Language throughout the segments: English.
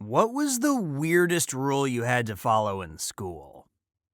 What was the weirdest rule you had to follow in school?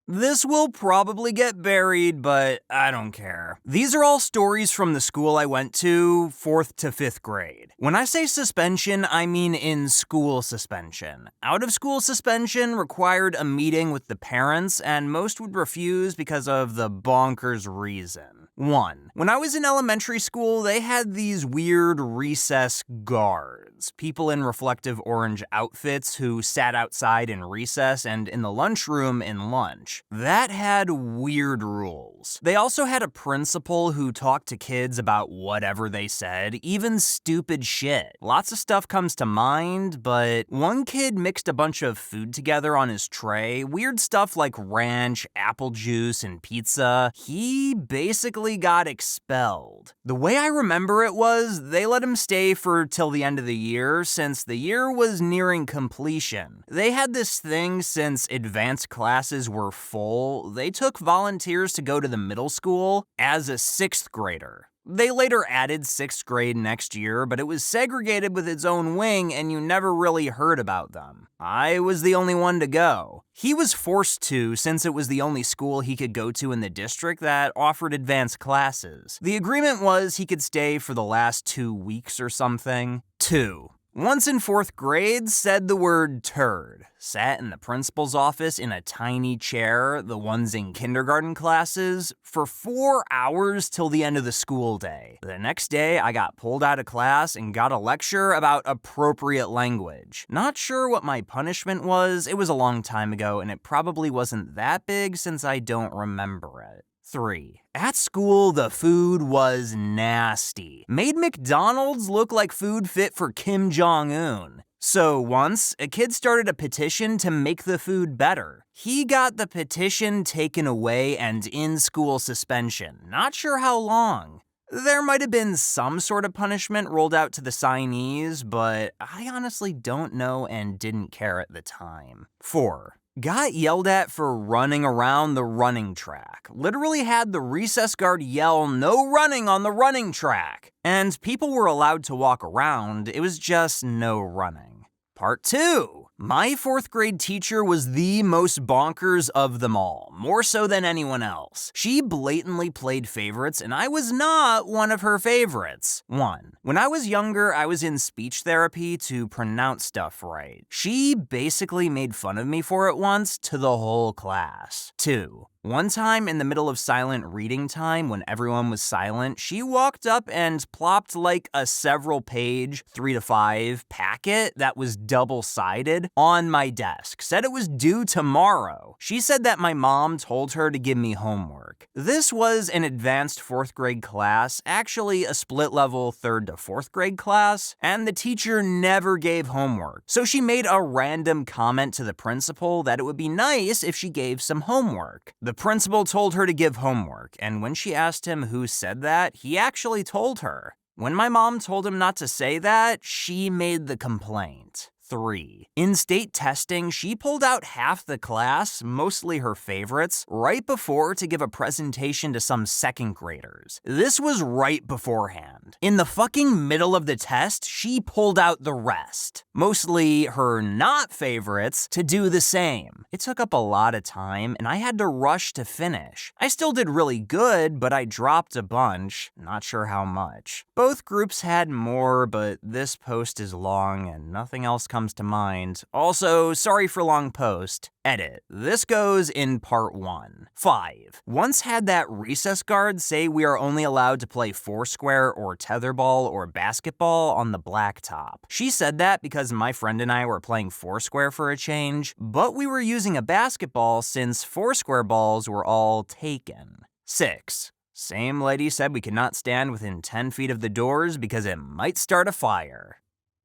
This will probably get buried, but I don't care. These are all stories from the school I went to, 4th to 5th grade. When I say suspension, I mean in school suspension. Out of school suspension required a meeting with the parents, and most would refuse because of the bonkers reason. 1. When I was in elementary school, they had these weird recess guards, people in reflective orange outfits who sat outside in recess and in the lunchroom in lunch. That had weird rules. They also had a principal who talked to kids about whatever they said, even stupid shit. Lots of stuff comes to mind, but one kid mixed a bunch of food together on his tray, weird stuff like ranch, apple juice, and pizza. He basically got expelled. The way I remember it was, they let him stay for till the end of the year, since the year was nearing completion. They had this thing since advanced classes were full, they took volunteers to go to the middle school as a 6th grader. They later added 6th grade next year, but it was segregated with its own wing and you never really heard about them. I was the only one to go. He was forced to, since it was the only school he could go to in the district that offered advanced classes. The agreement was he could stay for the last 2 weeks or something. 2. Once in 4th grade, said the word turd, sat in the principal's office in a tiny chair, the ones in kindergarten classes, for 4 hours till the end of the school day. The next day, I got pulled out of class and got a lecture about appropriate language. Not sure what my punishment was, it was a long time ago, and it probably wasn't that big since I don't remember it. 3. At school, the food was nasty. Made McDonald's look like food fit for Kim Jong-un. So once, a kid started a petition to make the food better. He got the petition taken away and in-school suspension. Not sure how long. There might have been some sort of punishment rolled out to the signees, but I honestly don't know and didn't care at the time. 4. Got yelled at for running around the running track. Literally had the recess guard yell, "No running on the running track!" And people were allowed to walk around, it was just no running. Part 2. My 4th grade teacher was the most bonkers of them all, more so than anyone else. She blatantly played favorites, and I was not one of her favorites. 1. When I was younger, I was in speech therapy to pronounce stuff right. She basically made fun of me for it once to the whole class. 2. One time in the middle of silent reading time when everyone was silent, she walked up and plopped like a several page 3 to 5 packet that was double-sided on my desk. Said it was due tomorrow. She said that my mom told her to give me homework. This was an advanced 4th grade class, actually a split level 3rd to 4th grade class, and the teacher never gave homework. So she made a random comment to the principal that it would be nice if she gave some homework. The principal told her to give homework, and when she asked him who said that, he actually told her. When my mom told him not to say that, she made the complaint. 3. In state testing, she pulled out half the class, mostly her favorites, right before to give a presentation to some 2nd graders. This was right beforehand. In the fucking middle of the test, she pulled out the rest, mostly her not favorites, to do the same. It took up a lot of time, and I had to rush to finish. I still did really good, but I dropped a bunch, not sure how much. Both groups had more, but this post is long and nothing else comes to mind. Also, sorry for long post. Edit. This goes in part 1. 5. Once had that recess guard say we are only allowed to play foursquare or tetherball or basketball on the blacktop. She said that because my friend and I were playing foursquare for a change, but we were using a basketball since foursquare balls were all taken. 6. Same lady said we could not stand within 10 feet of the doors because it might start a fire.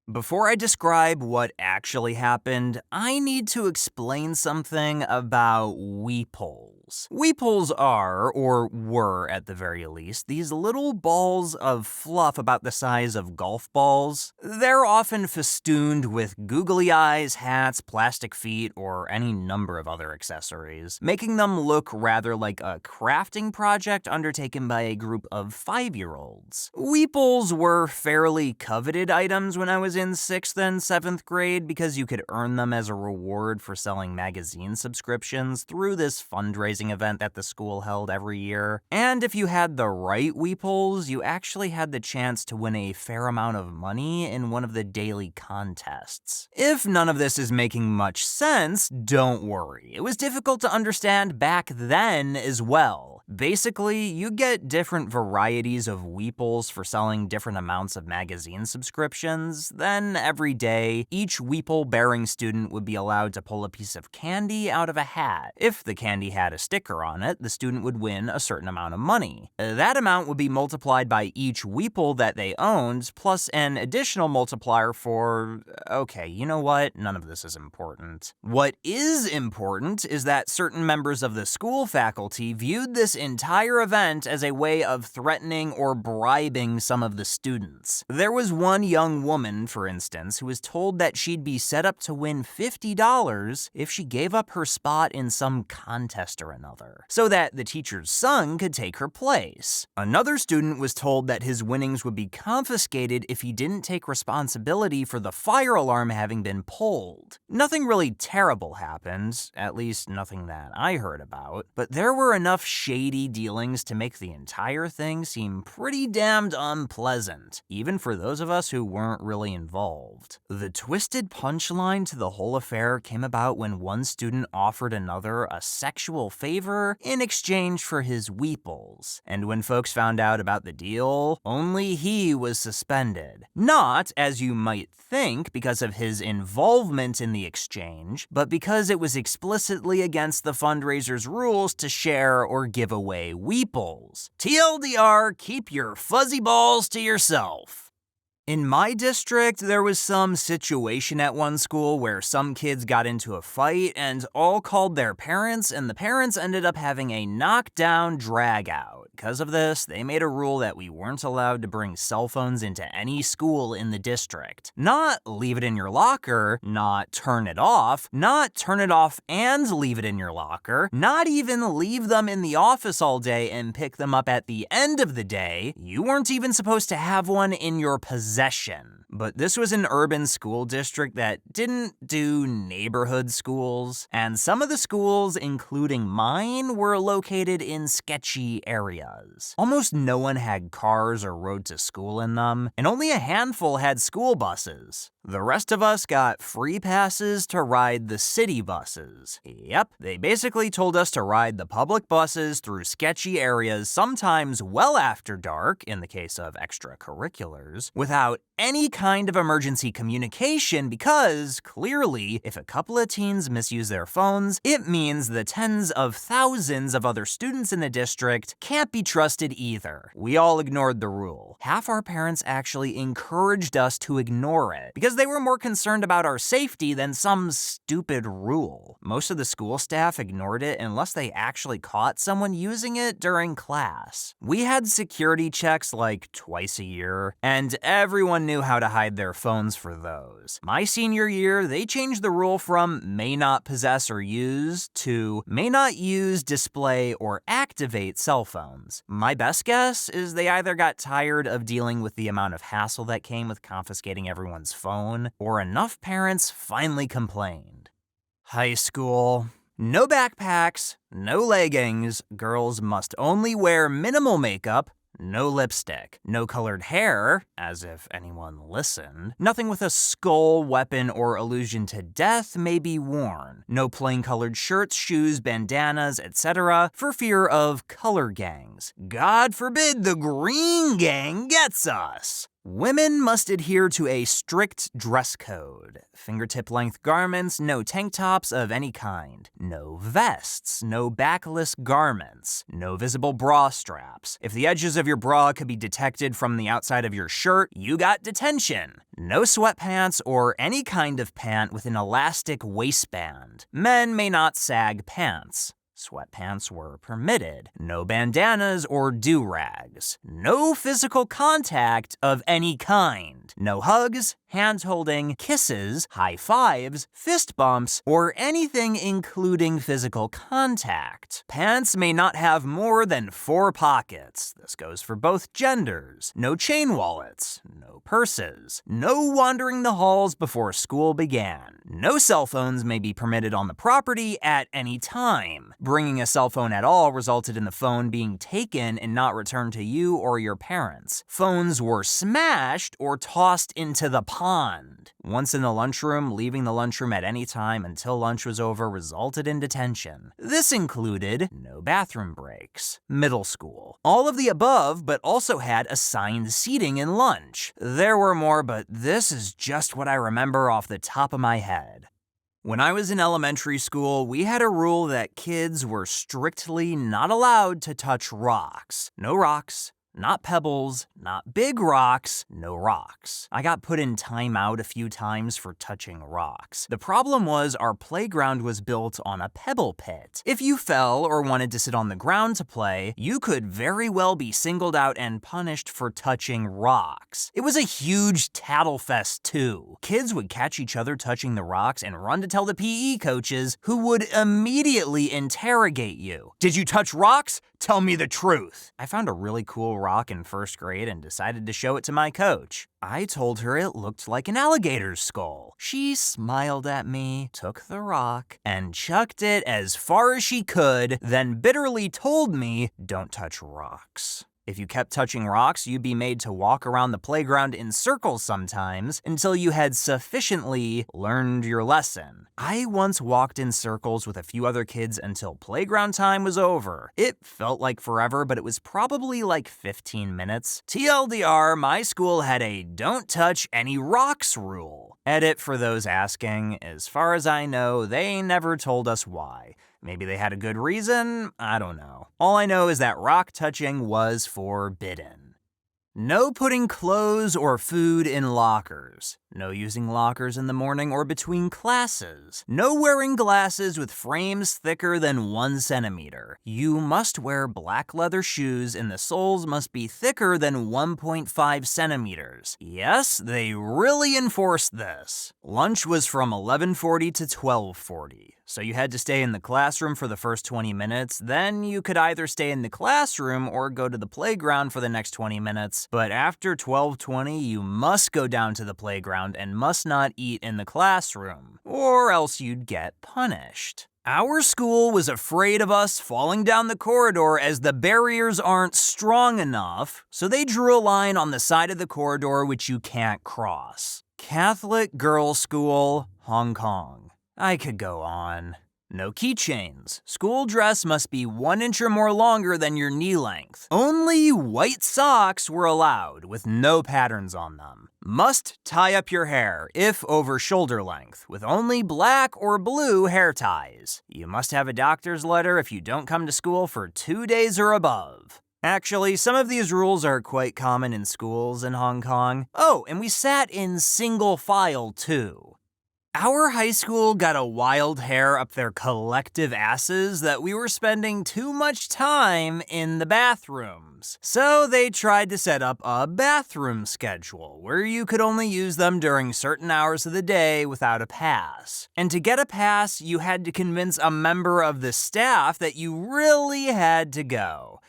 Before I describe what actually happened, I need to explain something about weepoles. weeples. Weeples are, or were at the very least, these little balls of fluff about the size of golf balls. They're often festooned with googly eyes, hats, plastic feet, or any number of other accessories, making them look rather like a crafting project undertaken by a group of 5-year-olds. Weeples were fairly coveted items when I was in 6th and 7th grade because you could earn them as a reward for selling magazine subscriptions through this fundraising event that the school held every year. And if you had the right weeples, you actually had the chance to win a fair amount of money in one of the daily contests. If none of this is making much sense, don't worry. It was difficult to understand back then as well. Basically, you get different varieties of weeples for selling different amounts of magazine subscriptions. Then every day, each weeple-bearing student would be allowed to pull a piece of candy out of a hat. If the candy had a sticker on it, the student would win a certain amount of money. That amount would be multiplied by each weeple that they owned, plus an additional multiplier for... okay, you know what? None of this is important. What is important is that certain members of the school faculty viewed this entire event as a way of threatening or bribing some of the students. There was one young woman, for instance, who was told that she'd be set up to win $50 if she gave up her spot in some contest or another, so that the teacher's son could take her place. Another student was told that his winnings would be confiscated if he didn't take responsibility for the fire alarm having been pulled. Nothing really terrible happened, at least nothing that I heard about, but there were enough shady dealings to make the entire thing seem pretty damned unpleasant, even for those of us who weren't really involved. The twisted punchline to the whole affair came about when one student offered another a sexual favor in exchange for his weeples, and when folks found out about the deal, only he was suspended. Not, as you might think, because of his involvement in the exchange, but because it was explicitly against the fundraiser's rules to share or give away weeples. TLDR, keep your fuzzy balls to yourself. In my district, there was some situation at one school where some kids got into a fight and all called their parents, and the parents ended up having a knockdown drag-out. Because of this, they made a rule that we weren't allowed to bring cell phones into any school in the district. Not leave it in your locker, not turn it off and leave it in your locker, not even leave them in the office all day and pick them up at the end of the day. You weren't even supposed to have one in your possession. But this was an urban school district that didn't do neighborhood schools, and some of the schools, including mine, were located in sketchy areas. Almost no one had cars or rode to school in them, and only a handful had school buses. The rest of us got free passes to ride the city buses. Yep, they basically told us to ride the public buses through sketchy areas, sometimes well after dark, in the case of extracurriculars, without any kind of emergency communication because, clearly, if a couple of teens misuse their phones, it means the tens of thousands of other students in the district can't be trusted either. We all ignored the rule. Half our parents actually encouraged us to ignore it because they were more concerned about our safety than some stupid rule. Most of the school staff ignored it unless they actually caught someone using it during class. We had security checks like twice a year, and everyone knew how to hide their phones for those. My senior year, they changed the rule from may not possess or use to may not use, display, or activate cell phones. My best guess is they either got tired of dealing with the amount of hassle that came with confiscating everyone's phone, or enough parents finally complained. High school. No backpacks, no leggings, girls must only wear minimal makeup, no lipstick, no colored hair, as if anyone listened. Nothing with a skull, weapon, or allusion to death may be worn. No plain colored shirts, shoes, bandanas, etc. for fear of color gangs. God forbid the green gang gets us. Women must adhere to a strict dress code. Fingertip-length garments, no tank tops of any kind. No vests, no backless garments. No visible bra straps. If the edges of your bra could be detected from the outside of your shirt, you got detention. No sweatpants or any kind of pant with an elastic waistband. Men may not sag pants. Sweatpants were permitted. No bandanas or do-rags. No physical contact of any kind. No hugs, hand-holding, kisses, high fives, fist bumps, or anything including physical contact. Pants may not have more than 4 pockets. This goes for both genders. No chain wallets. No purses. No wandering the halls before school began. No cell phones may be permitted on the property at any time. Bringing a cell phone at all resulted in the phone being taken and not returned to you or your parents. Phones were smashed or tossed into the pond. Once in the lunchroom, leaving the lunchroom at any time until lunch was over resulted in detention. This included no bathroom breaks. Middle school. All of the above, but also had assigned seating in lunch. There were more, but this is just what I remember off the top of my head. When I was in elementary school, we had a rule that kids were strictly not allowed to touch rocks. No rocks. Not pebbles, not big rocks, no rocks. I got put in timeout a few times for touching rocks. The problem was our playground was built on a pebble pit. If you fell or wanted to sit on the ground to play, you could very well be singled out and punished for touching rocks. It was a huge tattle fest too. Kids would catch each other touching the rocks and run to tell the PE coaches, who would immediately interrogate you. Did you touch rocks? Tell me the truth. I found a really cool rock in first grade and decided to show it to my coach. I told her it looked like an alligator's skull. She smiled at me, took the rock, and chucked it as far as she could, then bitterly told me, "Don't touch rocks." If you kept touching rocks, you'd be made to walk around the playground in circles sometimes until you had sufficiently learned your lesson. I once walked in circles with a few other kids until playground time was over. It felt like forever, but it was probably like 15 minutes. TLDR, my school had a don't touch any rocks rule. Edit for those asking, as far as I know, they never told us why. Maybe they had a good reason, I don't know. All I know is that rock touching was forbidden. No putting clothes or food in lockers. No using lockers in the morning or between classes. No wearing glasses with frames thicker than 1 centimeter. You must wear black leather shoes and the soles must be thicker than 1.5 centimeters. Yes, they really enforced this. Lunch was from 11:40 to 12:40. So you had to stay in the classroom for the first 20 minutes, then you could either stay in the classroom or go to the playground for the next 20 minutes. But after 12:20, you must go down to the playground and must not eat in the classroom, or else you'd get punished. Our school was afraid of us falling down the corridor as the barriers aren't strong enough, so they drew a line on the side of the corridor which you can't cross. Catholic Girls' School, Hong Kong. I could go on. No keychains. School dress must be 1 inch or more longer than your knee length. Only white socks were allowed, with no patterns on them. Must tie up your hair, if over shoulder length, with only black or blue hair ties. You must have a doctor's letter if you don't come to school for 2 days or above. Actually, some of these rules are quite common in schools in Hong Kong. Oh, and we sat in single file too. Our high school got a wild hair up their collective asses that we were spending too much time in the bathrooms. So they tried to set up a bathroom schedule where you could only use them during certain hours of the day without a pass. And to get a pass, you had to convince a member of the staff that you really had to go.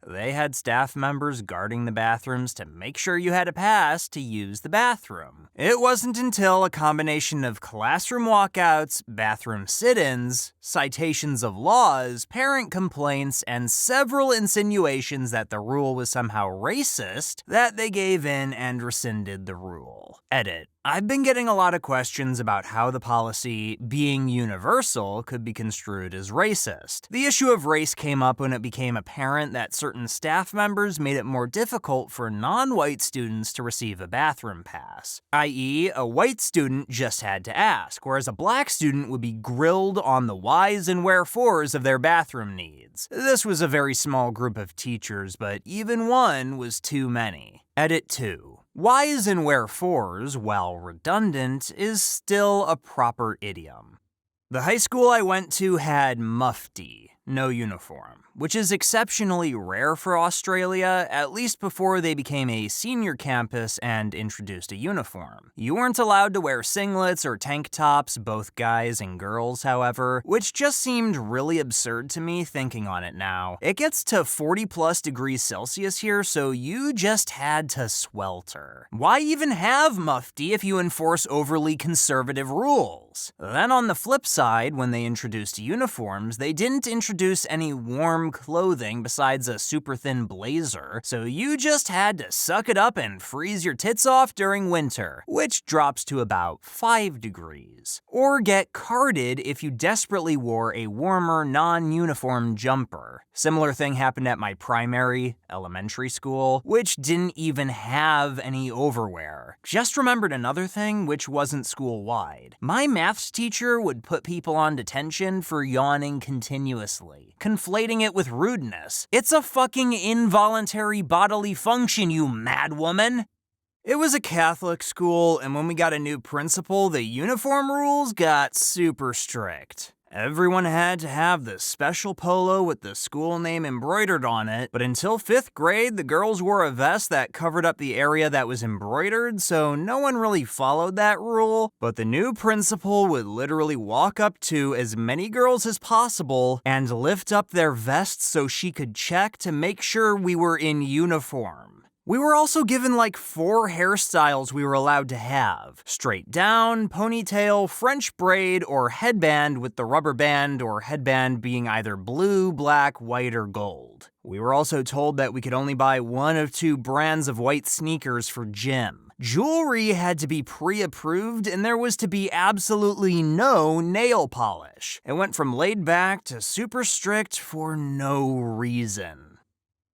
They had staff members guarding the bathrooms to make sure you had a pass to use the bathroom. It wasn't until a combination of classroom walkouts, bathroom sit-ins, citations of laws, parent complaints, and several insinuations that the rule was somehow racist that they gave in and rescinded the rule. Edit. I've been getting a lot of questions about how the policy, being universal, could be construed as racist. The issue of race came up when it became apparent that certain staff members made it more difficult for non-white students to receive a bathroom pass, i.e., a white student just had to ask, whereas a black student would be grilled on the whys and wherefores of their bathroom needs. This was a very small group of teachers, but even one was too many. Edit 2. Whys and wherefores, while redundant, is still a proper idiom. The high school I went to had mufti. no uniform, which is exceptionally rare for Australia, at least before they became a senior campus and introduced a uniform. You weren't allowed to wear singlets or tank tops, both guys and girls, however, which just seemed really absurd to me thinking on it now. It gets to 40 plus degrees Celsius here, so you just had to swelter. Why even have mufti if you enforce overly conservative rules? Then on the flip side, when they introduced uniforms, they didn't introduce any warm clothing besides a super thin blazer, so you just had to suck it up and freeze your tits off during winter, which drops to about 5 degrees. Or get carded if you desperately wore a warmer, non-uniform jumper. Similar thing happened at my primary, elementary school, which didn't even have any overwear. Just remembered another thing which wasn't school-wide. My maths teacher would put people on detention for yawning continuously, conflating it with rudeness. It's a fucking involuntary bodily function, you mad woman! It was a Catholic school, and when we got a new principal, the uniform rules got super strict. Everyone had to have the special polo with the school name embroidered on it, but until 5th grade, the girls wore a vest that covered up the area that was embroidered, so no one really followed that rule. But the new principal would literally walk up to as many girls as possible and lift up their vests so she could check to make sure we were in uniform. We were also given like 4 hairstyles we were allowed to have: straight down, ponytail, French braid, or headband, with the rubber band or headband being either blue, black, white, or gold. We were also told that we could only buy 1 of 2 brands of white sneakers for gym. Jewelry had to be pre-approved, and there was to be absolutely no nail polish. It went from laid back to super strict for no reason.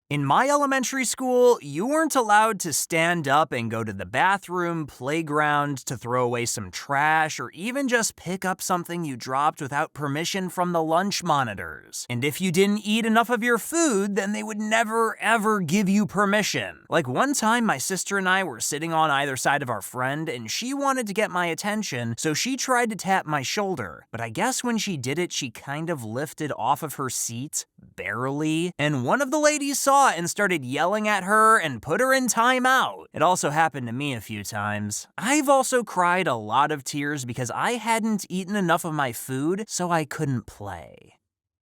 In my elementary school, you weren't allowed to stand up and go to the bathroom, playground, to throw away some trash, or even just pick up something you dropped without permission from the lunch monitors. And if you didn't eat enough of your food, then they would never ever give you permission. Like one time, my sister and I were sitting on either side of our friend, and she wanted to get my attention, so she tried to tap my shoulder. But I guess when she did it, she kind of lifted off of her seat, barely, and one of the ladies saw it and started yelling at her and put her in timeout. It also happened to me a few times. I've also cried a lot of tears because I hadn't eaten enough of my food, so I couldn't play.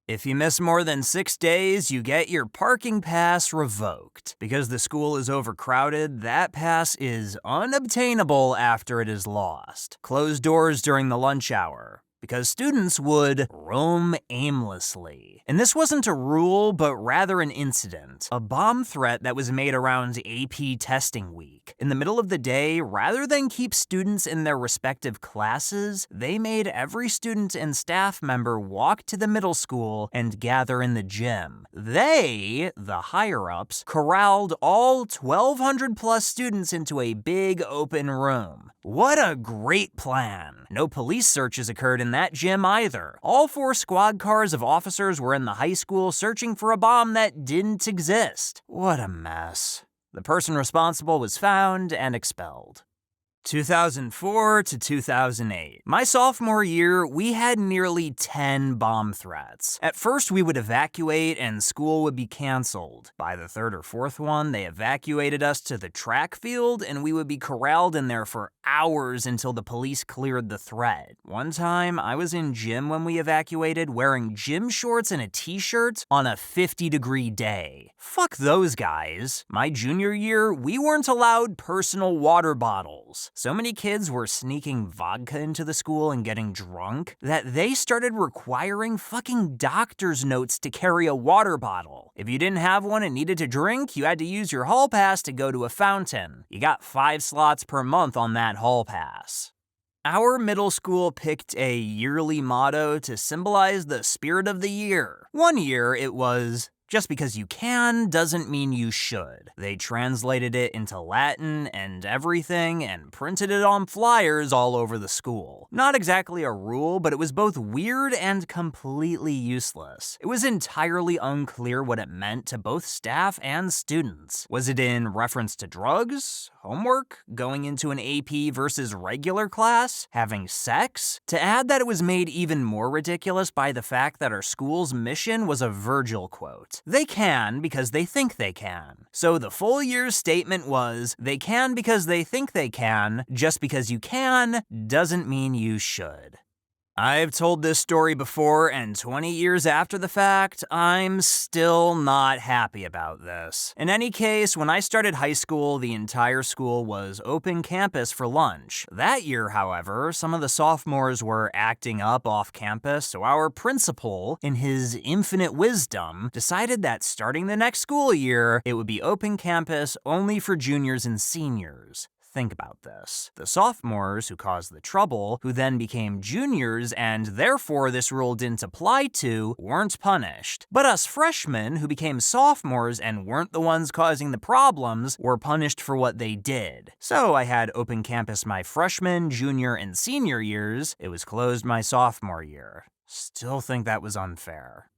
If you miss more than 6 days, you get your parking pass revoked. Because the school is overcrowded, that pass is unobtainable after it is lost. Closed doors during the lunch hour, because students would roam aimlessly. And this wasn't a rule, but rather an incident. A bomb threat that was made around AP testing week. In the middle of the day, rather than keep students in their respective classes, they made every student and staff member walk to the middle school and gather in the gym. They, the higher-ups, corralled all 1,200 plus students into a big open room. What a great plan. No police searches occurred in that gym either. All 4 squad cars of officers were in the high school searching for a bomb that didn't exist. What a mess. The person responsible was found and expelled. 2004 to 2008. My sophomore year, we had nearly 10 bomb threats. At first, we would evacuate and school would be canceled. By the 3rd or 4th one, they evacuated us to the track field and we would be corralled in there for hours until the police cleared the threat. One time, I was in gym when we evacuated wearing gym shorts and a t-shirt on a 50-degree day. Fuck those guys. My junior year, we weren't allowed personal water bottles. So many kids were sneaking vodka into the school and getting drunk that they started requiring fucking doctor's notes to carry a water bottle. If you didn't have one and needed to drink, you had to use your hall pass to go to a fountain. You got 5 slots per month on that hall pass. Our middle school picked a yearly motto to symbolize the spirit of the year. One year it was, Just because you can doesn't mean you should. They translated it into Latin and everything and printed it on flyers all over the school. Not exactly a rule, but it was both weird and completely useless. It was entirely unclear what it meant to both staff and students. Was it in reference to drugs, homework, going into an AP versus regular class, having sex? To add that it was made even more ridiculous by the fact that our school's mission was a Virgil quote. They can because they think they can. So the full year's statement was, they can because they think they can. Just because you can doesn't mean you should. I've told this story before, and 20 years after the fact, I'm still not happy about this. In any case, when I started high school, the entire school was open campus for lunch. That year, however, some of the sophomores were acting up off campus, so our principal, in his infinite wisdom, decided that starting the next school year, it would be open campus only for juniors and seniors. Think about this. The sophomores who caused the trouble, who then became juniors and therefore this rule didn't apply to, weren't punished. But us freshmen who became sophomores and weren't the ones causing the problems were punished for what they did. So I had open campus my freshman, junior, and senior years. It was closed my sophomore year. Still think that was unfair.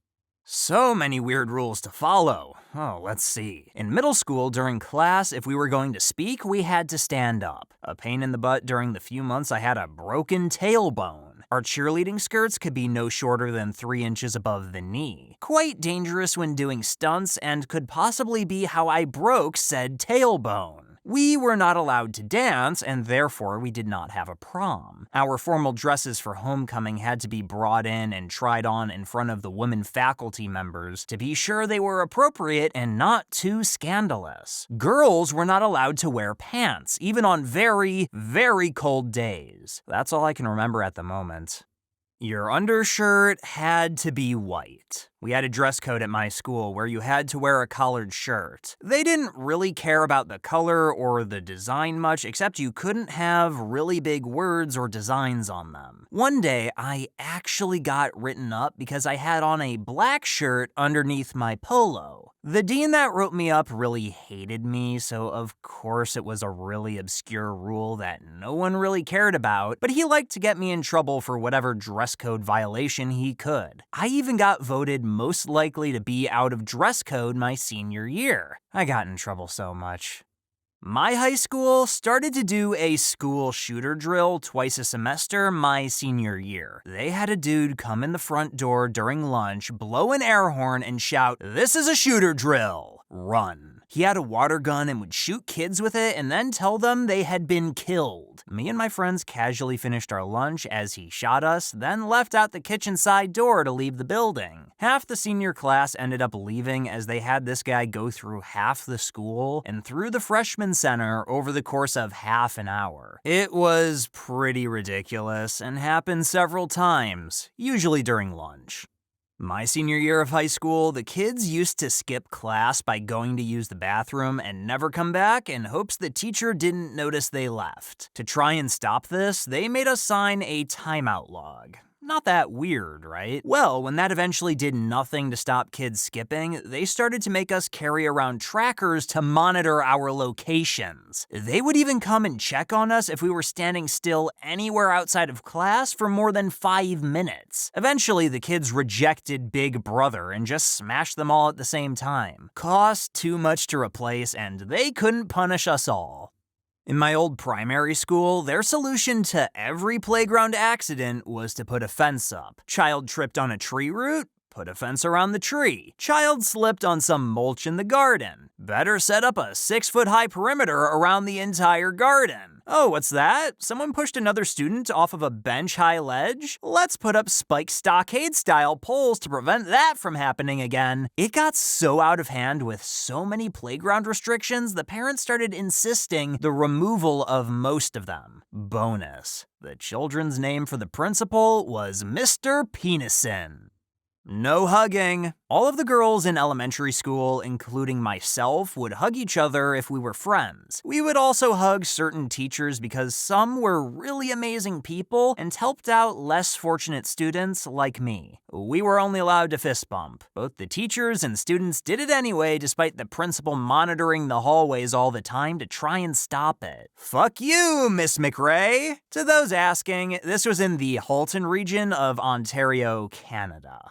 So many weird rules to follow. Oh, let's see. In middle school, during class, if we were going to speak, we had to stand up. A pain in the butt during the few months I had a broken tailbone. Our cheerleading skirts could be no shorter than 3 inches above the knee. Quite dangerous when doing stunts and could possibly be how I broke said tailbone. We were not allowed to dance, and therefore we did not have a prom. Our formal dresses for homecoming had to be brought in and tried on in front of the women faculty members to be sure they were appropriate and not too scandalous. Girls were not allowed to wear pants, even on very, very cold days. That's all I can remember at the moment. Your undershirt had to be white. We had a dress code at my school where you had to wear a collared shirt. They didn't really care about the color or the design much, except you couldn't have really big words or designs on them. One day, I actually got written up because I had on a black shirt underneath my polo. The dean that wrote me up really hated me, so of course it was a really obscure rule that no one really cared about, but he liked to get me in trouble for whatever dress code violation he could. I even got voted most likely to be out of dress code my senior year. I got in trouble so much. My high school started to do a school shooter drill twice a semester my senior year. They had a dude come in the front door during lunch, blow an air horn, and shout, "This is a shooter drill. Run." He had a water gun and would shoot kids with it and then tell them they had been killed. Me and my friends casually finished our lunch as he shot us, then left out the kitchen side door to leave the building. Half the senior class ended up leaving as they had this guy go through half the school and through the freshman center over the course of half an hour. It was pretty ridiculous and happened several times, usually during lunch. My senior year of high school, the kids used to skip class by going to use the bathroom and never come back in hopes the teacher didn't notice they left. To try and stop this, they made us sign a timeout log. Not that weird, right? Well, when that eventually did nothing to stop kids skipping, they started to make us carry around trackers to monitor our locations. They would even come and check on us if we were standing still anywhere outside of class for more than 5 minutes. Eventually, the kids rejected Big Brother and just smashed them all at the same time. Cost too much to replace, and they couldn't punish us all. In my old primary school, their solution to every playground accident was to put a fence up. Child tripped on a tree root? Put a fence around the tree. Child slipped on some mulch in the garden. Better set up a 6-foot-high perimeter around the entire garden. Oh, what's that? Someone pushed another student off of a bench-high ledge? Let's put up spiked stockade-style poles to prevent that from happening again. It got so out of hand with so many playground restrictions, the parents started insisting the removal of most of them. Bonus: the children's name for the principal was Mr. Penison. No hugging. All of the girls in elementary school, including myself, would hug each other if we were friends. We would also hug certain teachers because some were really amazing people and helped out less fortunate students like me. We were only allowed to fist bump. Both the teachers and students did it anyway, despite the principal monitoring the hallways all the time to try and stop it. Fuck you, Miss McRae! To those asking, this was in the Halton region of Ontario, Canada.